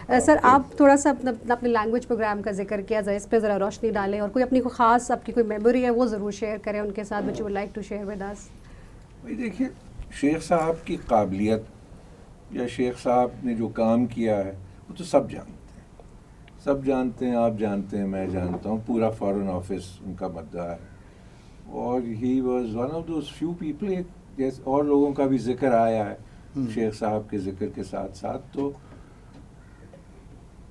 سر آپ تھوڑا سا اپنے لینگویج پروگرام کا ذکر کیا ذرا اس پہ ذرا روشنی ڈالیں، اور کوئی اپنی کوئی خاص آپ کی کوئی میموری ہے وہ ضرور شیئر کریں ان کے ساتھ which you would like to share with us. بھائی دیکھیے، شیخ صاحب کی قابلیت یا شیخ صاحب نے جو کام کیا ہے وہ تو سب جانتے ہیں، آپ جانتے ہیں، میں جانتا ہوں، پورا فارن آفس ان کا مدعا ہے. اور he was one of those few people, جیسے اور لوگوں کا بھی ذکر آیا ہے شیخ صاحب کے ذکر کے ساتھ ساتھ، تو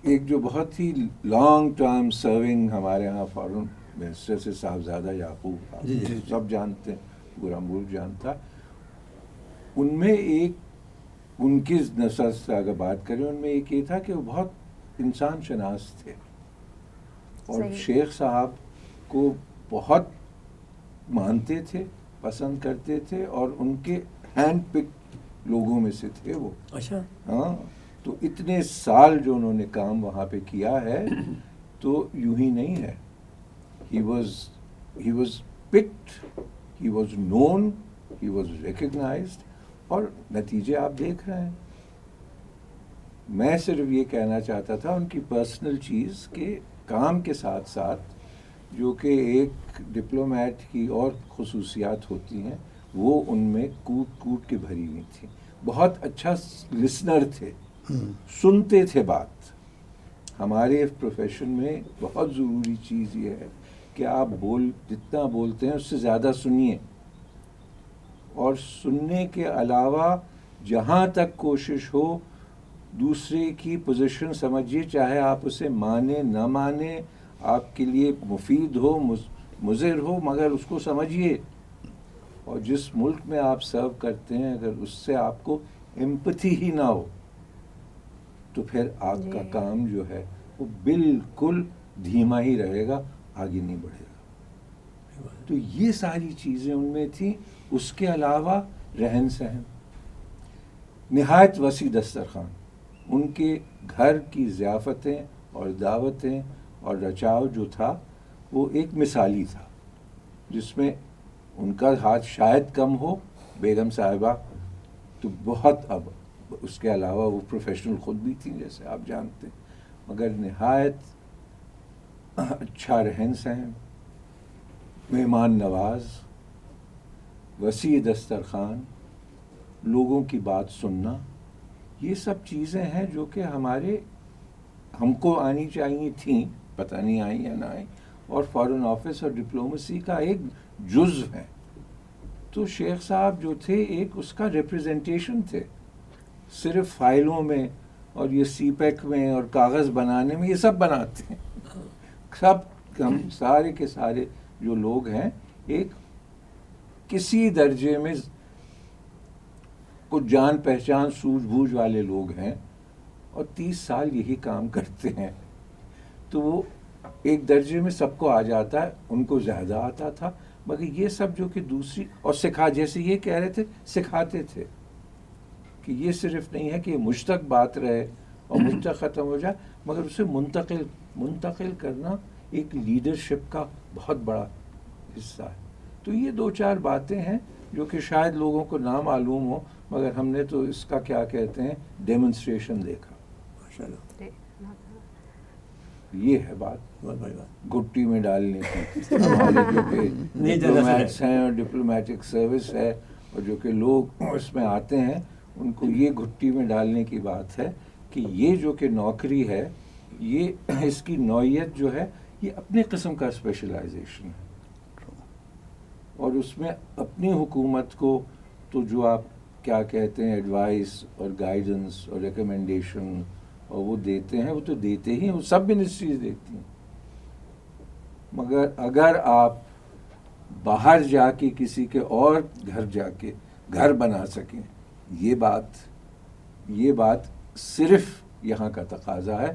ایک جو بہت ہی لانگ ٹرم سرونگ ہمارے ہاں فارن منسٹر سے صاحبزادہ یعقوب، سب جانتے ہیں، پورا ملک جانتا. ان میں ایک، ان کی نسل سے اگر بات کریں، ان میں ایک یہ تھا کہ وہ بہت انسان شناس تھے، اور شیخ صاحب کو بہت مانتے تھے، پسند کرتے تھے، اور ان کے ہینڈ پک لوگوں میں سے تھے وہ. اچھا. ہاں، تو اتنے سال جو انہوں نے کام وہاں پہ کیا ہے تو یوں ہی نہیں ہے. he was picked, he was known, he was recognized، اور نتیجے آپ دیکھ رہے ہیں. میں صرف یہ کہنا چاہتا تھا ان کی پرسنل چیز کے کام کے ساتھ ساتھ، جو کہ ایک ڈپلومیٹ کی اور خصوصیات ہوتی ہیں، وہ ان میں کوٹ کوٹ کے بھری ہوئی تھی. بہت اچھا لسنر تھے، سنتے تھے بات. ہمارے پروفیشن میں بہت ضروری چیز یہ ہے کہ آپ جتنا بولتے ہیں اس سے زیادہ سنیے، اور سننے کے علاوہ جہاں تک کوشش ہو دوسرے کی پوزیشن سمجھیے، چاہے آپ اسے مانیں نہ مانیں، آپ کے لیے مفید ہو مضر ہو، مگر اس کو سمجھیے. اور جس ملک میں آپ سرو کرتے ہیں، اگر اس سے آپ کو ایمپتھی ہی نہ ہو تو پھر آپ کا کام جو ہے وہ بالکل دھیما ہی رہے گا، آگے نہیں بڑھے گا. تو یہ ساری چیزیں ان میں تھیں. اس کے علاوہ رہن سہن، نہایت وسیع دسترخوان. ان کے گھر کی ضیافتیں اور دعوتیں اور رچاؤ جو تھا وہ ایک مثالی تھا، جس میں ان کا ہاتھ شاید کم ہو، بیگم صاحبہ تو بہت، اب اس کے علاوہ وہ پروفیشنل خود بھی تھیں جیسے آپ جانتے ہیں، مگر نہایت اچھا رہن سہن، مہمان نواز، وسیع دسترخوان، لوگوں کی بات سننا. یہ سب چیزیں ہیں جو کہ ہم کو آنی چاہیے تھیں، پتہ نہیں آئیں یا نہ آئیں، اور فارن آفس اور ڈپلومیسی کا ایک جزو ہے. تو شیخ صاحب جو تھے ایک اس کا ریپریزنٹیشن تھے. صرف فائلوں میں اور یہ سی پیک میں اور کاغذ بنانے میں یہ سب بناتے ہیں. سب ہم سارے کے سارے جو لوگ ہیں ایک کسی درجے میں کچھ جان پہچان سوجھ بوجھ والے لوگ ہیں، اور 30 سال یہی کام کرتے ہیں. تو وہ ایک درجے میں سب کو آ جاتا ہے، ان کو زیادہ آتا تھا. مگر یہ سب جو کہ دوسری، اور جیسے یہ کہہ رہے تھے، سکھاتے تھے کہ یہ صرف نہیں ہے کہ یہ مجھ تک بات رہے اور مجھ تک ختم ہو جائے، مگر اسے منتقل کرنا ایک لیڈرشپ کا بہت بڑا حصہ ہے. تو یہ 2-4 باتیں ہیں جو کہ شاید لوگوں کو نہ معلوم ہو، مگر ہم نے تو اس کا کیا کہتے ہیں ڈیمونسٹریشن دیکھا. یہ ہے بات گھٹی میں ڈالنے کی. ہمارے جو کہ ڈپلومیٹس ہیں اور ڈپلومیٹک سروس ہے، اور جو کہ لوگ اس میں آتے ہیں، ان کو یہ گھٹی میں ڈالنے کی بات ہے کہ یہ جو کہ نوکری ہے، یہ اس کی نوعیت جو ہے یہ اپنے قسم کا اسپیشلائزیشن ہے. اور اس میں اپنی حکومت کو تو جو آپ کیا کہتے ہیں ایڈوائس اور گائیڈنس اور ریکمنڈیشن اور وہ دیتے ہیں، وہ تو دیتے ہی ہیں، وہ سب منسٹریز دیتی ہیں. مگر اگر آپ باہر جا کے کسی کے اور گھر جا کے گھر بنا سکیں، یہ بات صرف یہاں کا تقاضا ہے،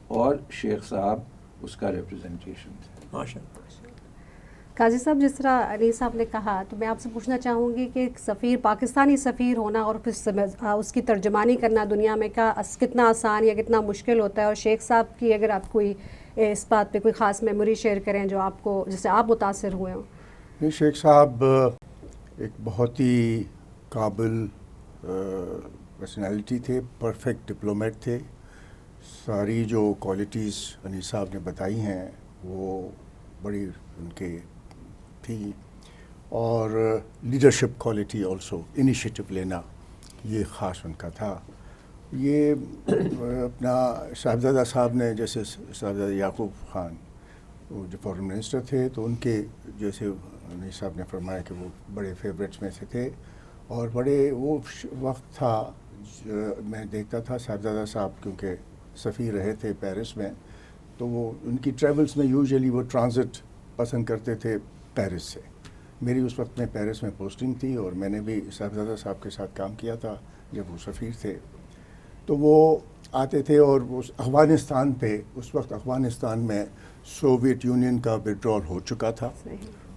اور شیخ صاحب اس کا ریپریزنٹیشن تھے. ماشاء اللہ. قاضی صاحب، جس طرح انیس صاحب نے کہا، تو میں آپ سے پوچھنا چاہوں گی کہ سفیر، پاکستانی سفیر ہونا اور پھر اس کی ترجمانی کرنا دنیا میں کتنا آسان یا کتنا مشکل ہوتا ہے. اور شیخ صاحب کی اگر آپ کوئی اس بات پہ کوئی خاص میموری شیئر کریں جو آپ کو، جس سے آپ متاثر ہوئے ہوں. شیخ صاحب ایک بہت ہی قابل پرسنالٹی تھے، پرفیکٹ ڈپلومیٹ تھے. ساری جو کوالٹیز انیس صاحب نے بتائی ہیں وہ بڑی ان کے تھی، اور لیڈرشپ کوالٹی آلسو، انیشیٹو لینا یہ خاص ان کا تھا. یہ اپنا صاحبزادہ صاحب نے، جیسے صاحبزادہ یعقوب خان وہ جو فارن منسٹر تھے، تو ان کے جیسے انیس صاحب نے فرمایا کہ وہ بڑے فیوریٹس میں سے تھے، اور بڑے وہ وقت تھا میں دیکھتا تھا صاحبزادہ صاحب کیونکہ سفیر رہے تھے پیرس میں، تو وہ ان کی ٹریولز میں یوزلی وہ ٹرانزٹ پسند کرتے تھے پیرس سے. میری اس وقت میں پیرس میں پوسٹنگ تھی، اور میں نے بھی صاحبزادہ صاحب کے ساتھ کام کیا تھا جب وہ سفیر تھے. تو وہ آتے تھے، اور اس افغانستان پہ، اس وقت افغانستان میں سوویت یونین کا وڈرال ہو چکا تھا،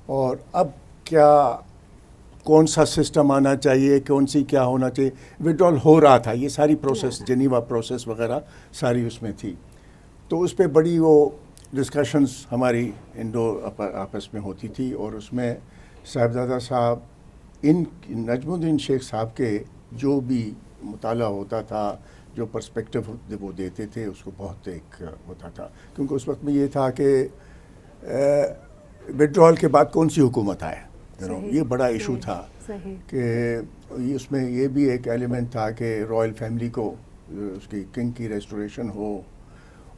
اور اب کیا کون سا سسٹم آنا چاہیے، کون سی کیا ہونا چاہیے، وڈرال ہو رہا تھا. یہ ساری پروسیس، جنیوا پروسیس وغیرہ ساری اس میں تھی. تو اس پہ بڑی وہ ڈسکشنز ہماری انڈو آپس میں ہوتی تھی، اور اس میں صاحبزادہ صاحب نجم الدین شیخ صاحب کے جو بھی مطالعہ ہوتا تھا، جو پرسپیکٹو وہ دیتے تھے، اس کو بہت ایک ہوتا تھا. کیونکہ اس وقت میں یہ تھا کہ وڈرال کے بعد کون سی حکومت آئے، یہ بڑا ایشو تھا کہ اس میں یہ بھی ایک ایلیمنٹ تھا کہ رائل فیملی کو اس کی کنگ کی ریسٹوریشن ہو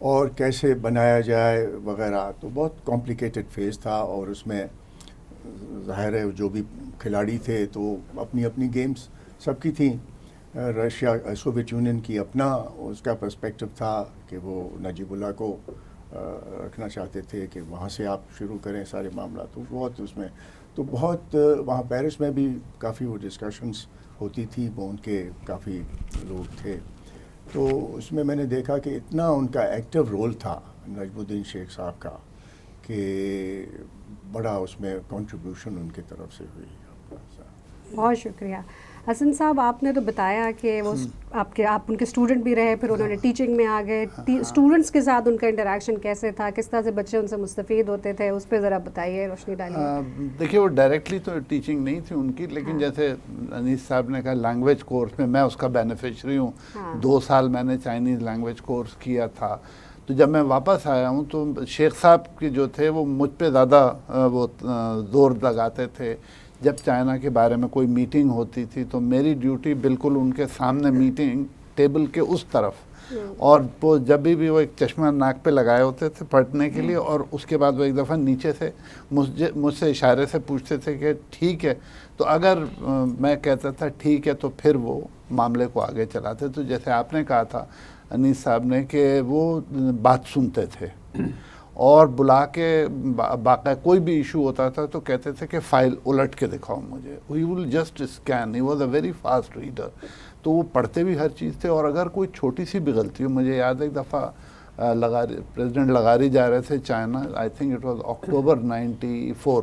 اور کیسے بنایا جائے وغیرہ. تو بہت کمپلیکیٹڈ فیز تھا، اور اس میں ظاہر ہے جو بھی کھلاڑی تھے تو اپنی اپنی گیمز سب کی تھیں. رشیا سوویت یونین کی اپنا اس کا پرسپیکٹو تھا کہ وہ نجیب اللہ کو رکھنا چاہتے تھے کہ وہاں سے آپ شروع کریں سارے معاملات. تو بہت اس میں تو بہت وہاں پیرس میں بھی کافی وہ ڈسکشنز ہوتی تھی، وہ ان کے کافی لوگ تھے. تو اس میں میں نے دیکھا کہ اتنا ان کا ایکٹیو رول تھا نجم الدین شیخ صاحب کا کہ بڑا اس میں کنٹریبیوشن ان کی طرف سے ہوئی. بہت شکریہ. حسن صاحب، آپ نے تو بتایا کہ وہ آپ ان کے اسٹوڈنٹ بھی رہے، پھر انہوں نے ٹیچنگ میں آ گئے. اسٹوڈنٹس کے ساتھ ان کا انٹریکشن کیسے تھا، کس طرح سے بچے ان سے مستفید ہوتے تھے، اس پہ ذرا بتائیے، روشنی ڈالیے. دیکھیے، وہ ڈائریکٹلی تو ٹیچنگ نہیں تھی ان کی، لیکن جیسے انیس صاحب نے کہا لینگویج کورس میں اس کا بینیفیشری ہوں. 2 سال میں نے چائنیز لینگویج کورس کیا تھا. تو جب میں واپس آیا ہوں تو شیخ صاحب کے جو تھے وہ مجھ پہ زیادہ وہ زور لگاتے تھے. جب چائنا کے بارے میں کوئی میٹنگ ہوتی تھی تو میری ڈیوٹی بالکل ان کے سامنے میٹنگ ٹیبل کے اس طرف، اور وہ جب بھی وہ ایک چشمہ ناک پہ لگائے ہوتے تھے پڑھنے کے لیے، اور اس کے بعد وہ ایک دفعہ نیچے سے مجھ سے اشارے سے پوچھتے تھے کہ ٹھیک ہے. تو اگر میں کہتا تھا ٹھیک ہے تو پھر وہ معاملے کو آگے چلاتے. تو جیسے آپ نے کہا تھا انیس صاحب نے کہ وہ بات سنتے تھے، اور بلا کے باقی کوئی بھی ایشو ہوتا تھا تو کہتے تھے کہ فائل الٹ کے دکھاؤ مجھے. He will just scan. He was a very fast reader. تو وہ پڑھتے بھی ہر چیز تھے. اور اگر کوئی چھوٹی سی بھی غلطی ہو، مجھے یاد ایک دفعہ پریزیڈنٹ لغاری جا رہے تھے China, I think it was October 94،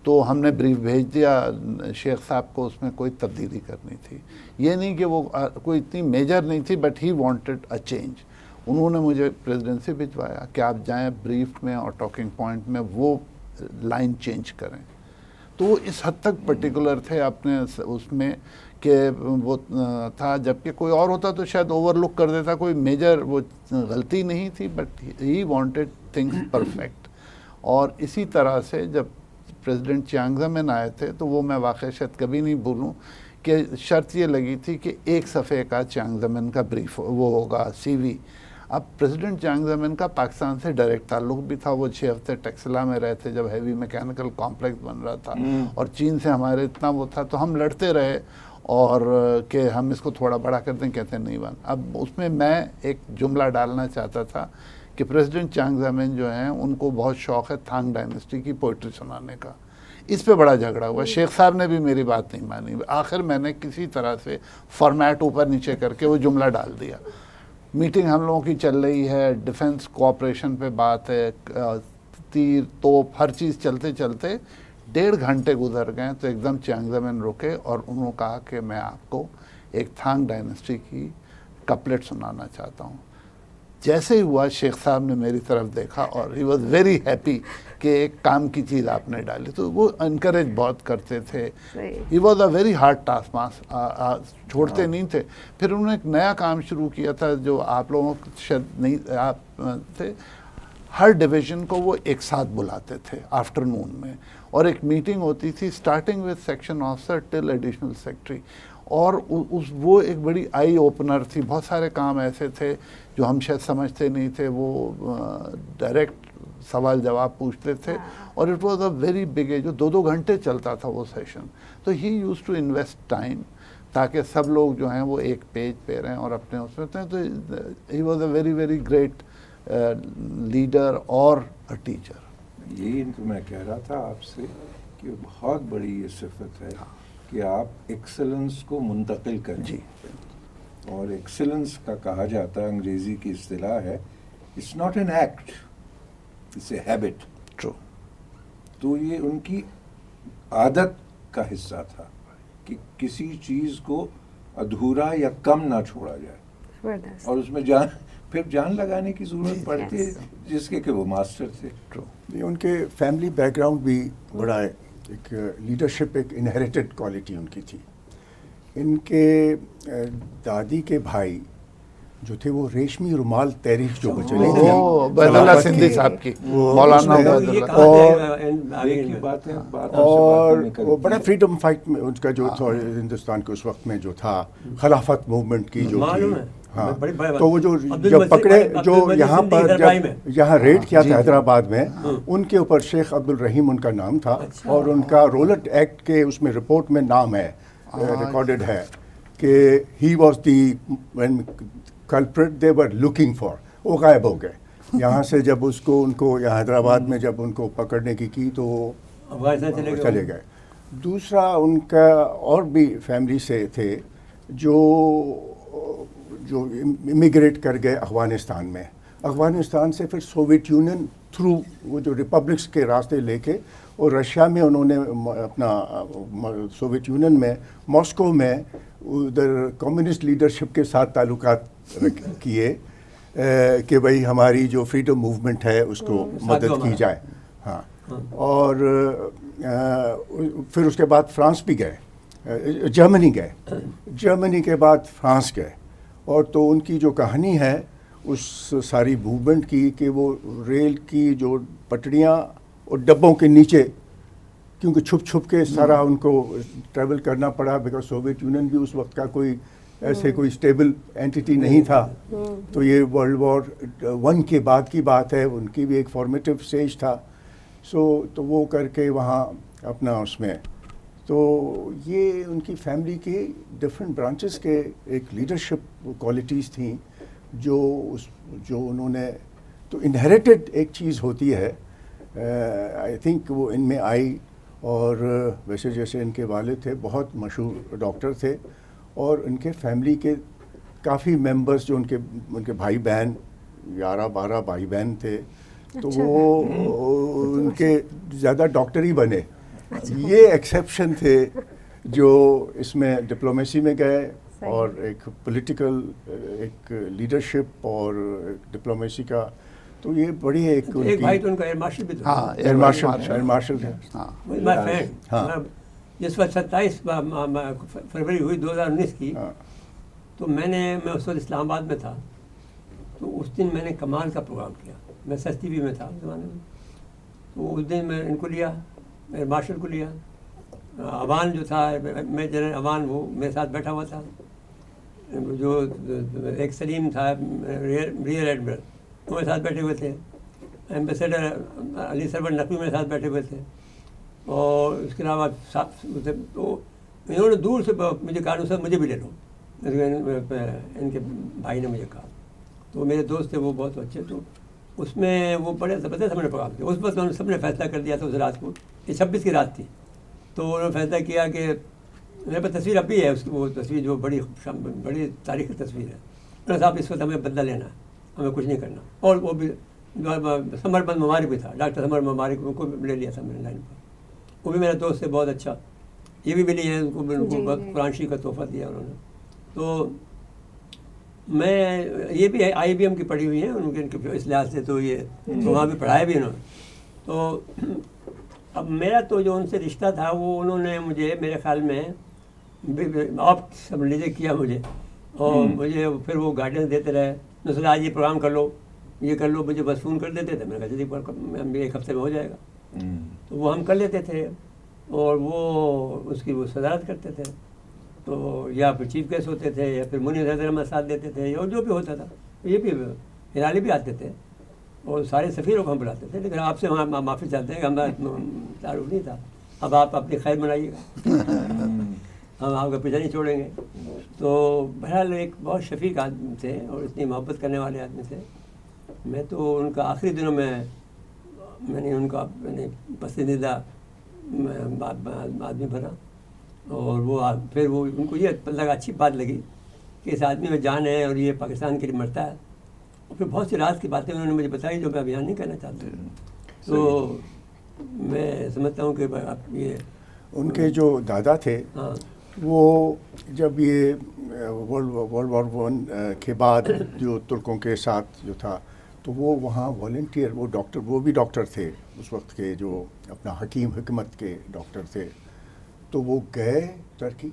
تو ہم نے بریف بھیج دیا شیخ صاحب کو، اس میں کوئی تبدیلی کرنی تھی. یہ نہیں کہ وہ کوئی اتنی میجر نہیں تھی، but he wanted a change. انہوں نے مجھے پریزیڈنسی بھجوایا کہ آپ جائیں بریف میں اور ٹاکنگ پوائنٹ میں وہ لائن چینج کریں. تو وہ اس حد تک پرٹیکولر تھے اپنے اس میں کہ وہ تھا، جبکہ کوئی اور ہوتا تو شاید اوور لک کر دیتا. کوئی میجر وہ غلطی نہیں تھی، but he wanted things perfect. اور اسی طرح سے جب پریزیڈنٹ چیانگ زمین آئے تھے تو وہ میں واقعہ شاید کبھی نہیں بھولوں کہ شرط یہ لگی تھی کہ 1 صفحے کا چیانگ زمین کا بریف وہ ہوگا، سی وی. اب پریزیڈنٹ چیانگ زمین کا پاکستان سے ڈائریکٹ تعلق بھی تھا. وہ 6 ہفتے ٹیکسلا میں رہے تھے جب ہیوی میکینیکل کمپلیکس بن رہا تھا، اور چین سے ہمارے اتنا وہ تھا. تو ہم لڑتے رہے اور کہ ہم اس کو تھوڑا بڑا کر دیں، کہتے نہیں بن. اب اس میں ایک جملہ ڈالنا چاہتا تھا کہ پریزیڈنٹ چیانگ زمین جو ہیں ان کو بہت شوق ہے تھانگ ڈائنیسٹی کی پوئٹری سنانے کا. اس پہ بڑا جھگڑا ہوا. شیخ صاحب نے بھی میری بات نہیں مانی. آخر میں نے کسی طرح سے فارمیٹ اوپر نیچے کر کے وہ جملہ ڈال دیا. میٹنگ ہم لوگوں کی چل رہی ہے، ڈیفنس کوآپریشن پہ بات ہے، تیر توپ ہر چیز چلتے چلتے 1.5 گھنٹے گزر گئے. تو ایک دم چیانگ زمین رکے اور انہوں نے کہا کہ میں آپ کو ایک تھانگ ڈائنیسٹی کی کپلیٹ سنانا چاہتا ہوں. جیسے ہی ہوا شیخ صاحب نے میری طرف دیکھا اور ہی واز ویری ہیپی کہ ایک کام کی چیز آپ نے ڈالی. تو وہ انکریج بہت کرتے تھے. He was a very hard task master, چھوڑتے نہیں تھے. پھر انہوں نے ایک نیا کام شروع کیا تھا جو آپ لوگوں کو شاید نہیں آپ تھے. ہر ڈویژن کو وہ ایک ساتھ بلاتے تھے آفٹرنون میں, اور ایک میٹنگ ہوتی تھی starting with section officer till additional secretary. اور وہ ایک بڑی آئی اوپنر تھی. بہت سارے کام ایسے تھے جو ہم شاید سمجھتے نہیں تھے, وہ ڈائریکٹ سوال جواب پوچھتے تھے. اور it was a very big, جو 2 گھنٹے چلتا تھا وہ سیشن. تو ہی یوز ٹو انویسٹ ٹائم تاکہ سب لوگ جو ہیں وہ ایک پیج پہ رہیں اور اپنے اس میں تھے. تو he was a very very great leader اور اے ٹیچر. یہی تو میں کہہ رہا تھا آپ سے کہ بہت بڑی یہ صفت ہے کہ آپ ایکسلنس کو منتقل کریں. جی. اور ایکسلنس کا کہا جاتا ہے, انگریزی کی اصطلاح ہے, it's not an act, it's a habit. True. تو یہ ان کی عادت کا حصہ تھا کہ کسی چیز کو ادھورا یا کم نہ چھوڑا جائے, اور اس میں پھر جان لگانے کی ضرورت پڑتی ہے, جس کے کہ وہ ماسٹر تھے. ان کے فیملی بیک گراؤنڈ بھی بڑا ہے. ایک لیڈرشپ ایک انہیریٹڈ کوالٹی ان کی تھی. ان کے دادی کے بھائی جو تھے وہ ریشمی رومال تحریک جو چلی تھی, عبید اللہ سندھی صاحب کی, مولانا عبید اللہ, اور وہ بڑا فریڈم فائٹ میں ان کا جو تھا ہندوستان کے اس وقت میں جو تھا, خلافت موومنٹ کی جو تھی. ہاں, تو وہ جو جب پکڑے, جو یہاں پر جب یہاں ریڈ کیا تھا حیدرآباد میں, ان کے اوپر شیخ عبد الرحیم ان کا نام تھا, اور ان کا رولٹ ایکٹ کے اس میں رپورٹ میں نام ہے, ریکارڈڈ ہے کہ he was the culprit they were looking for. وہ غائب ہو گئے یہاں سے. جب اس کو ان کو یہاں حیدرآباد میں جب ان کو پکڑنے کی تو چلے گئے. دوسرا ان کا اور بھی فیملی سے تھے جو امیگریٹ کر گئے افغانستان میں. افغانستان سے پھر سوویت یونین تھرو وہ جو ریپبلکس کے راستے لے کے, اور رشیا میں انہوں نے اپنا سوویت یونین میں ماسکو میں ادھر کمیونسٹ لیڈرشپ کے ساتھ تعلقات کیے کہ بھئی ہماری جو فریڈم موومنٹ ہے اس کو مدد کی جائے. ہاں, اور پھر اس کے بعد فرانس بھی گئے, جرمنی گئے, جرمنی کے بعد فرانس گئے. اور تو ان کی جو کہانی ہے اس ساری موومنٹ کی کہ وہ ریل کی جو پٹڑیاں اور ڈبوں کے نیچے, کیونکہ چھپ چھپ کے سارا ان کو ٹریول کرنا پڑا, بیکاز سوویت یونین بھی اس وقت کا کوئی ایسے کوئی اسٹیبل اینٹی نہیں تھا. تو یہ ورلڈ وار 1 کے بعد کی بات ہے, ان کی بھی ایک فارمیٹیو اسٹیج تھا. تو وہ کر کے وہاں اپنا اس میں, تو یہ ان کی فیملی کے ڈفرینٹ برانچز کے ایک لیڈرشپ کوالٹیز تھیں جو انہوں نے, تو انہیریٹڈ ایک چیز ہوتی ہے, آئی تھنک وہ ان میں آئی. اور ویسے جیسے ان کے والد تھے بہت مشہور ڈاکٹر تھے, اور ان کے فیملی کے کافی ممبرز جو ان کے بھائی بہن 11-12 بھائی بہن تھے, تو وہ ان کے زیادہ ڈاکٹر ہی بنے. یہ ایکسیپشن تھے جو اس میں ڈپلومیسی میں گئے, اور ایک پولیٹیکل ایک لیڈرشپ اور ڈپلومیسی کا. تو یہ بڑی ایک بھائی تو ان کا ایئر مارشل بھی تھا. ہاں, ایئر مارشل تھے. ہاں, جس وقت 27 فروری ہوئی 2019 کی, تو میں اس وقت اسلام آباد میں تھا. تو اس دن میں نے کمال کا پروگرام کیا. میں سس ٹی وی میں تھا اس زمانے میں. تو اس دن میں ان کو لیا, ایئر مارشل کو لیا. اوان جو تھا, میں جنرل اوان, وہ میرے ساتھ بیٹھا ہوا تھا. جو ایک سلیم تھا ریئر ایڈمرل, وہ میرے ساتھ بیٹھے ہوئے تھے. ایمبیسیڈر علی سرور نقوی میرے ساتھ بیٹھے ہوئے تھے. اور اس کے علاوہ تو انہوں نے دور سے مجھے کہا سر مجھے بھی لے لو, ان کے بھائی نے مجھے کہا. تو میرے دوست تھے وہ بہت اچھے. تو اس میں وہ بڑے زبردست ہم نے پروگرام کیا. اس وقت سب نے فیصلہ کر دیا تھا اس رات کو, یہ 26 کی رات تھی. تو انہوں نے فیصلہ کیا کہ میرے پاس تصویر اب بھی ہے, اس کی وہ تصویر جو بڑی تاریخی تصویر ہے. انہوں نے صاحب اس وقت ہمیں بدلہ لینا ہے, ہمیں کچھ نہیں کرنا. اور وہ بھی سمر بند ممالک بھی تھا, ڈاکٹر سمر ممالک, ان کو لے لیا تھا میں نے لائن پر. وہ بھی میرا دوست ہے بہت اچھا. یہ بھی ملی ہے ان کو بہت قرآن شریف کا تحفہ دیا انہوں نے. تو میں یہ بھی IBM کی پڑھی ہوئی ہیں ان کے اس لحاظ سے، تو یہ وہاں بھی پڑھایا بھی انہوں نے. تو اب میرا تو جو ان سے رشتہ تھا وہ انہوں نے مجھے میرے خیال میں آپ سمجھ لیجیے کیا مجھے، اور مجھے پھر وہ گائیڈنس دیتے رہے. مثلا آج یہ پروگرام کر لو، یہ کر لو، مجھے بس فون کر دیتے تھے. میں نے کہا چلیے ایک ہفتے میں ہو جائے گا. تو وہ ہم کر لیتے تھے، اور وہ اس کی وہ صدارت کرتے تھے. تو یا پھر چیف گیسٹ ہوتے تھے، یا پھر منیر حیدر احمد ساتھ دیتے تھے، اور جو بھی ہوتا تھا. یہ بھی ہلالی بھی آتے تھے، اور سارے سفیروں کو ہم بلاتے تھے. لیکن آپ سے وہاں معافی چاہتے ہیں کہ ہمارا تعارف نہیں تھا. اب آپ اپنی خیر بنائیے گا، ہم آپ کا پیچھا نہیں چھوڑیں گے. تو بہرحال ایک بہت شفیق آدمی تھے، اور اتنی محبت کرنے والے آدمی تھے. میں تو ان کا آخری دنوں میں نے ان کا پسندیدہ آدمی بنا. اور وہ پھر وہ ان کو یہ لگا، اچھی بات لگی کہ اس آدمی میں جان ہے اور یہ پاکستان کے لیے مرتا ہے. اور پھر بہت سی راز کی باتیں انہوں نے مجھے بتائی جو میں اب یہاں نہیں کہنا چاہتا. تو میں سمجھتا ہوں کہ یہ ان کے جو دادا تھے، ہاں، وہ جب یہ ورلڈ وار 1 کے بعد جو ترکوں کے ساتھ جو تھا، تو وہ وہاں والنٹیئر، وہ ڈاکٹر، وہ بھی ڈاکٹر تھے اس وقت کے، جو اپنا حکیم حکمت کے ڈاکٹر تھے. تو وہ گئے ٹرکی،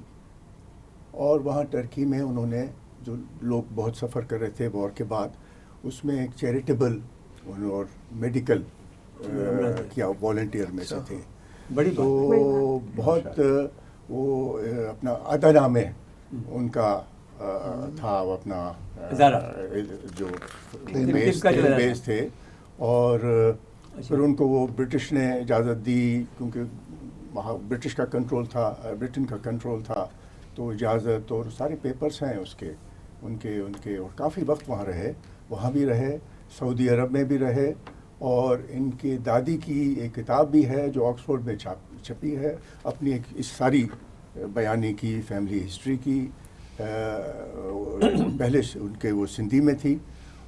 اور وہاں ٹرکی میں انہوں نے، جو لوگ بہت سفر کر رہے تھے وار کے بعد، اس میں ایک چیریٹیبل اور میڈیکل کیا والنٹیئر میں سے تھے. بڑی تو بہت وہ اپنا ادنا میں ان کا تھا، وہ اپنا جو بیس تھے. اور پھر ان کو وہ برٹش نے اجازت دی، کیونکہ وہاں برٹش کا کنٹرول تھا، برٹن کا کنٹرول تھا. تو اجازت اور سارے پیپرز ہیں اس کے، ان کے اور کافی وقت وہاں رہے. وہاں بھی رہے، سعودی عرب میں بھی رہے. اور ان کی دادی کی ایک کتاب بھی ہے جو آکسفورڈ میں چھپی ہے، اپنی ایک اس ساری بیانی کی فیملی ہسٹری کی. پہلے ان کے وہ سندھی میں تھی،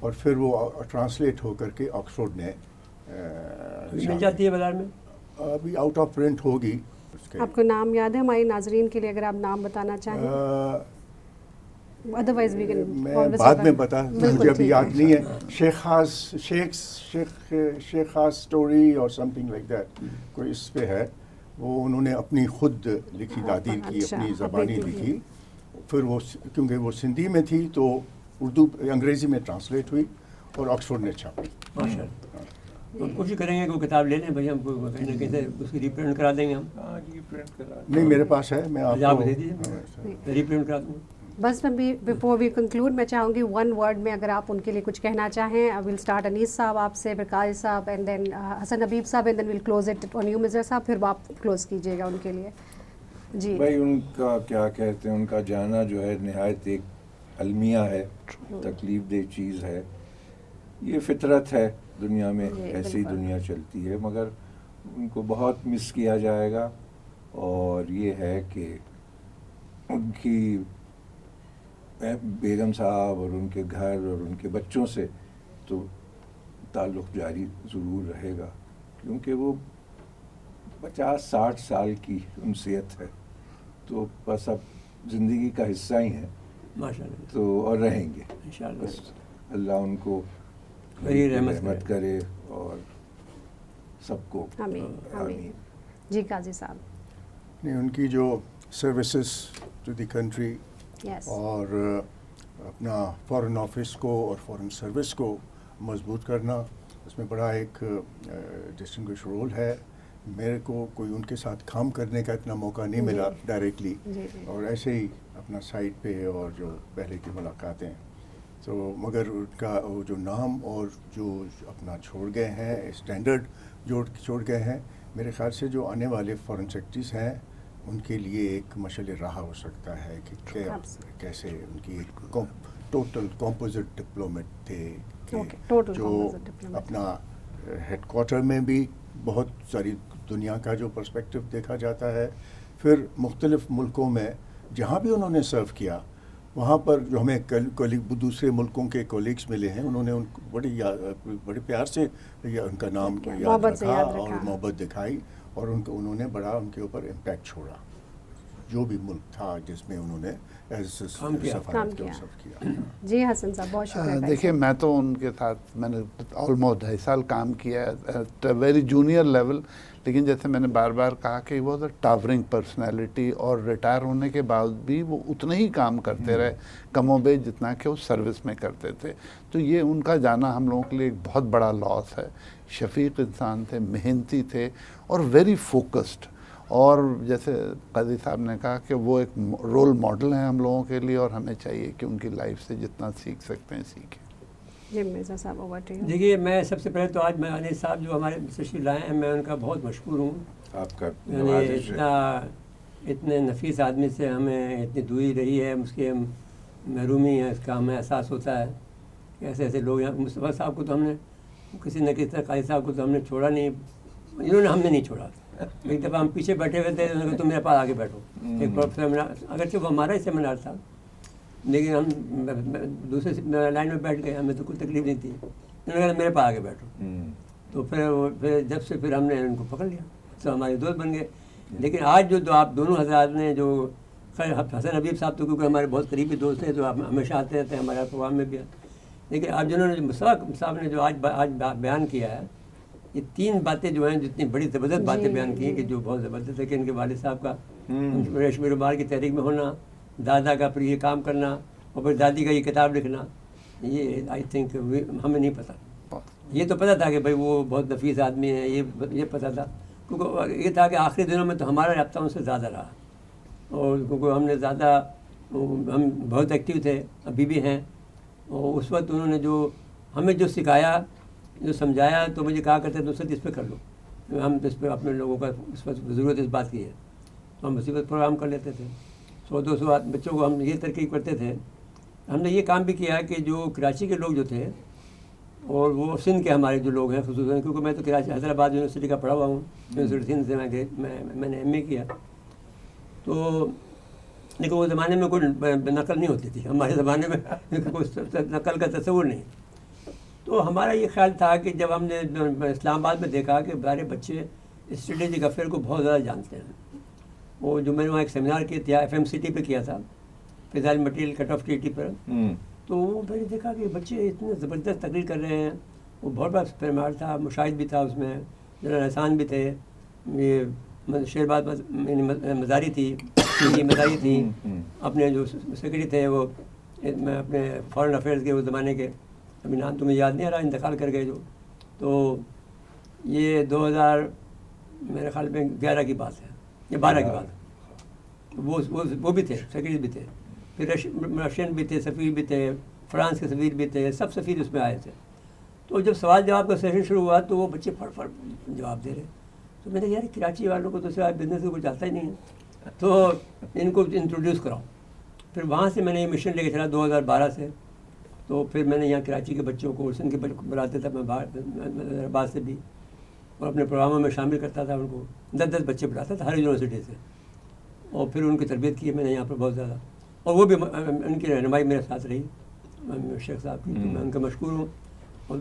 اور پھر وہ ٹرانسلیٹ ہو کر کے آکسفورڈ نے مل جاتی ہے بازار میں. ابھی آؤٹ آف پرنٹ ہوگی. آپ کو نام یاد ہے ہمارے ناظرین کے لیے اگر آپ نام بتانا چاہیں؟ ادروائز بھی میں بعد میں بتا، مجھے ابھی یاد نہیں ہے. شیخ خاص اسٹوری اور سم تھنگ لائک دیٹ کوئی اس پہ ہے. وہ انہوں نے اپنی خود لکھی، دادی کی اپنی زبانی لکھی. پھر وہ کیونکہ وہ سندھی میں تھی تو اردو انگریزی میں ٹرانسلیٹ ہوئی اور آکسفورڈ نے چھاپی. ماشاء اللہ. ہم کوشش کریں گے کہ وہ کتاب لے لیں بھائی، ہم کو کہیں نہ کہیں سے اس کی ریپرنٹ کرا دیں گے. ہم نہیں، میرے پاس ہے، میں آپ کو دے دیجیے، ریپرنٹ کرا دوں گا. بس میں بھی بیفور وی کنکلوڈ میں چاہوں گی 1 ورڈ میں اگر آپ ان کے لیے کچھ کہنا چاہیں. ول اسٹارٹ انیس صاحب آپ سے، پھر قاضی صاحب، and then Hasan Habib sahib, and then will close it on you Mazhar sahib. پھر آپ کلوز کیجیے گا ان کے لیے. جی بھائی، ان کا کیا کہتے ہیں، ان کا جانا جو ہے نہایت ایک المیہ ہے، تکلیف دہ چیز ہے. یہ فطرت ہے دنیا میں، ایسی ہی دنیا چلتی ہے. مگر ان کو بہت مس کیا جائے گا. اور یہ ہے کہ ان کی بیگم صاحب اور ان کے گھر اور ان کے بچوں سے تو تعلق جاری ضرور رہے گا، کیونکہ وہ 50-60 سال کی انسیت ہے. تو بس اب زندگی کا حصہ ہی ہیں ماشاءاللہ. تو، اور رہیں گے انشاءاللہ. بس اللہ ان کو رحمت کرے اور سب کو آمین. جی قاضی صاحب. نہیں، ان کی جو سروسز ٹو دی کنٹری اور اپنا فارن آفس کو اور فارن سروس کو مضبوط کرنا، اس میں بڑا ایک ڈسٹنگوش رول ہے. میرے کو کوئی ان کے ساتھ کام کرنے کا اتنا موقع نہیں ملا ڈائریکٹلی، اور ایسے ہی اپنا سائٹ پہ اور جو پہلے کی ملاقاتیں. تو مگر ان کا وہ جو نام اور جو اپنا چھوڑ گئے ہیں، اسٹینڈرڈ چھوڑ گئے ہیں، میرے خیال سے جو آنے والے فارن سیکرٹریز ہیں ان کے لیے ایک مشعل راہ ہو سکتا ہے کہ کیسے ان کی ایک ٹوٹل کمپوزٹ ڈپلومیٹ تھے، جو اپنا ہیڈ کوارٹر میں بھی بہت ساری دنیا کا جو پرسپیکٹو دیکھا جاتا ہے. پھر مختلف ملکوں میں جہاں بھی انہوں نے سرو کیا، وہاں پر جو ہمیں دوسرے ملکوں کے کولیگس ملے ہیں، انہوں نے ان کو بڑے پیار سے ان کا نام یاد رکھا اور محبت دکھائی، اور انہوں نے بڑا ان کے اوپر امپیکٹ چھوڑا. جو بھی ملک تھا جس میں انہوں نے کام کیا. جی حسن صاحب بہت شکریہ. دیکھیے میں تو ان کے ساتھ میں نے آلموسٹ 2.5 سال کام کیا ہے ایٹ ویری جونیئر لیول، لیکن جیسے میں نے بار بار کہا کہ وہ ٹاورنگ پرسنالٹی، اور ریٹائر ہونے کے بعد بھی وہ اتنا ہی کام کرتے رہے کم و بیش جتنا کہ وہ سروس میں کرتے تھے. تو یہ ان کا جانا ہم لوگوں کے لیے ایک بہت بڑا لاس ہے. شفیق انسان تھے، محنتی تھے اور ویری فوکسڈ، اور جیسے قاضی صاحب نے کہا کہ وہ ایک رول ماڈل ہیں ہم لوگوں کے لیے، اور ہمیں چاہیے کہ ان کی لائف سے جتنا سیکھ سکتے ہیں سیکھیں. جی مرزا صاحب اوور ٹو یو. دیکھیے میں سب سے پہلے تو آج میں انیس صاحب جو ہمارے تشریف لائے ہیں میں ان کا بہت مشکور ہوں. آپ کا یعنی اتنے نفیس آدمی سے ہمیں اتنی دوری رہی ہے، اس کی محرومی ہے، اس کا ہمیں احساس ہوتا ہے کہ ایسے ایسے لوگ ہیں. مصطفیٰ صاحب کو تو ہم نے کسی نہ کسی طرح، قاضی صاحب کو تو ہم نے چھوڑا نہیں، انہوں نے ہم نے نہیں چھوڑا. ایک دفعہ ہم پیچھے بیٹھے ہوئے تھے، تم میرے پاس آگے بیٹھو. ایک پروفیسر اگرچہ وہ ہمارا ہی سیمینار تھا لیکن ہم دوسرے لائن میں بیٹھ گئے، ہمیں تو کوئی تکلیف نہیں تھی. انہوں نے کہا میرے پاس آگے بیٹھو. تو پھر جب سے پھر ہم نے ان کو پکڑ لیا تو ہمارے دوست بن گئے. لیکن آج جو آپ دونوں حضرات نے جو حسن حبیب صاحب تو کیونکہ ہمارے بہت قریبی دوست ہیں، جو ہمیشہ آتے رہتے ہیں ہمارے پروگرام میں بھی. لیکن اب جنہوں نے مصطفیٰ صاحب نے جو آج بیان کیا ہے، یہ 3 باتیں جو ہیں جتنی بڑی زبردست باتیں بیان کی ہیں کہ جو بہت زبردست ہے کہ ان کے والد صاحب کا ریشمی رومال کی تحریک میں ہونا، دادا کا پھر یہ کام کرنا، اور پھر دادی کا یہ کتاب لکھنا، یہ آئی تھنک ہمیں نہیں پتہ. یہ تو پتہ تھا کہ بھائی وہ بہت نفیس آدمی ہیں، یہ پتہ تھا، کیونکہ یہ تھا کہ آخری دنوں میں تو ہمارا رابطہ ان سے زیادہ رہا، اور کیونکہ ہم نے زیادہ ہم بہت ایکٹیو تھے، ابھی بھی ہیں. اور اس وقت انہوں نے جو ہمیں جو سکھایا، جو سمجھایا، تو مجھے کہا کرتے دوسرے اس پہ کر لو. ہم اس پہ اپنے لوگوں کا اس وقت ضرورت اس بات کی ہے تو ہم اسی وقت پروگرام کر لیتے تھے. 100-200 بچوں کو ہم یہ ترکیب کرتے تھے. ہم نے یہ کام بھی کیا کہ جو کراچی کے لوگ جو تھے اور وہ سندھ کے ہمارے جو لوگ ہیں خصوصاً، کیونکہ میں تو کراچی حیدرآباد یونیورسٹی کا پڑھا ہوا ہوں، یونیورسٹی سندھ سے میں نے ایم اے کیا. تو لیکن وہ زمانے میں کوئی نقل نہیں ہوتی تھی، ہمارے زمانے میں کوئی نقل کا تصور نہیں. تو ہمارا یہ خیال تھا کہ جب ہم نے اسلام آباد میں دیکھا کہ سارے بچے اسٹریٹجک افیئر کو بہت زیادہ جانتے ہیں. وہ جو میں نے وہاں ایک سیمینار کیا تھا FMCT پہ کیا تھا، فضائل مٹیریل کٹ آف ٹریٹی پر. تو میں نے دیکھا کہ بچے اتنے زبردست تقریر کر رہے ہیں. وہ بہت بڑا سیمینار تھا، مشاہد بھی تھا اس میں، جنرل احسان بھی تھے، یہ شیرباز مزاری تھی، مزاری تھی، اپنے جو سیکرٹری تھے وہ میں اپنے فارن افیئرز کے اس زمانے کے، ابھی نام تمہیں یاد نہیں آ رہا، انتقال کر گئے جو. تو یہ 2000 میرے خیال میں 11 کی بات ہے یا 12 کی بات ہے. وہ بھی تھے، سیکرٹری بھی تھے، پھر رشین بھی تھے، سفیر بھی تھے، فرانس کے سفیر بھی تھے، سب سفیر اس میں آئے تھے. تو جب سوال جواب کا سیشن شروع ہوا تو وہ بچے فٹ جواب دے رہے. تو میں نے یار کراچی والوں کو تو صرف بزنس سے کچھ آتا ہی نہیں ہے، تو ان کو انٹروڈیوس کراؤ. پھر وہاں سے میں نے یہ مشن لے کے چلا 2012 سے. تو پھر میں نے یہاں کراچی کے بچوں کو، سندھ کے بچوں کو بلاتا تھا، میں حیدرآباد سے بھی، اور اپنے پروگراموں میں شامل کرتا تھا. ان کو 10 بچے بلاتا تھا ہر یونیورسٹی سے، اور پھر ان کی تربیت کی ہے میں نے یہاں پر بہت زیادہ. اور وہ بھی ان کی رہنمائی میرے ساتھ رہی شیخ صاحب کی، تو میں ان کا مشکور ہوں. اور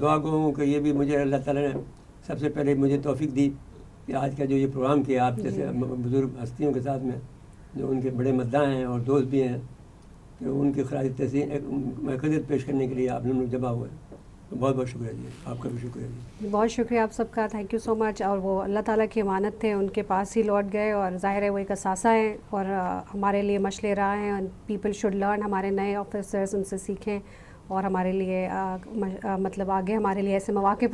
دعا گو ہوں کہ یہ بھی مجھے اللہ تعالیٰ نے سب سے پہلے مجھے توفیق دی کہ آج کا جو یہ پروگرام کیا آپ جیسے بزرگ ہستیوں کے ساتھ میں، جو ان کے بڑے مداح ہیں اور دوست بھی ہیں، کہ ان کی خراج تحسین خدمت پیش کرنے کے لیے آپ لوگ جمع ہوئے. تو بہت بہت شکریہ جی، آپ کا بھی شکریہ جی. بہت شکریہ آپ سب کا، تھینک یو سو مچ. اور وہ اللہ تعالیٰ کی امانت تھے، ان کے پاس ہی لوٹ گئے، اور ظاہر ہے وہ ایک اثاثہ ہیں اور ہمارے لیے مشعل راہ ہیں. پیپل شوڈ لرن، ہمارے نئے آفیسرز ان سے سیکھیں اور ہمارے لیے مطلب آگے ہمارے لیے ایسے مواقع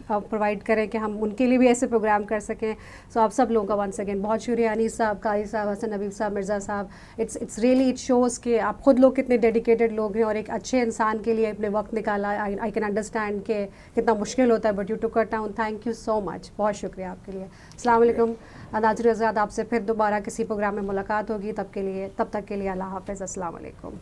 پرووائڈ کریں کہ ہم ان کے لیے بھی ایسے پروگرام کر سکیں. سو آپ سب لوگوں کا ونس اگین بہت شکریہ. انیس صاحب، قاضی صاحب، حسن حبیب صاحب، مرزا صاحب، اٹس ریئلی اٹ شوز کہ آپ خود لوگ کتنے ڈیڈیکیٹڈ لوگ ہیں اور ایک اچھے انسان کے لیے اپنے وقت نکالا. آئی کین انڈرسٹینڈ کہ کتنا مشکل ہوتا ہے، but you took it down. Thank you so much, بہت شکریہ آپ کے لیے. السلام علیکم ناظرین حضرات، آپ سے پھر دوبارہ کسی پروگرام میں ملاقات ہوگی. تب تک کے لیے اللہ حافظ. السلام علیکم.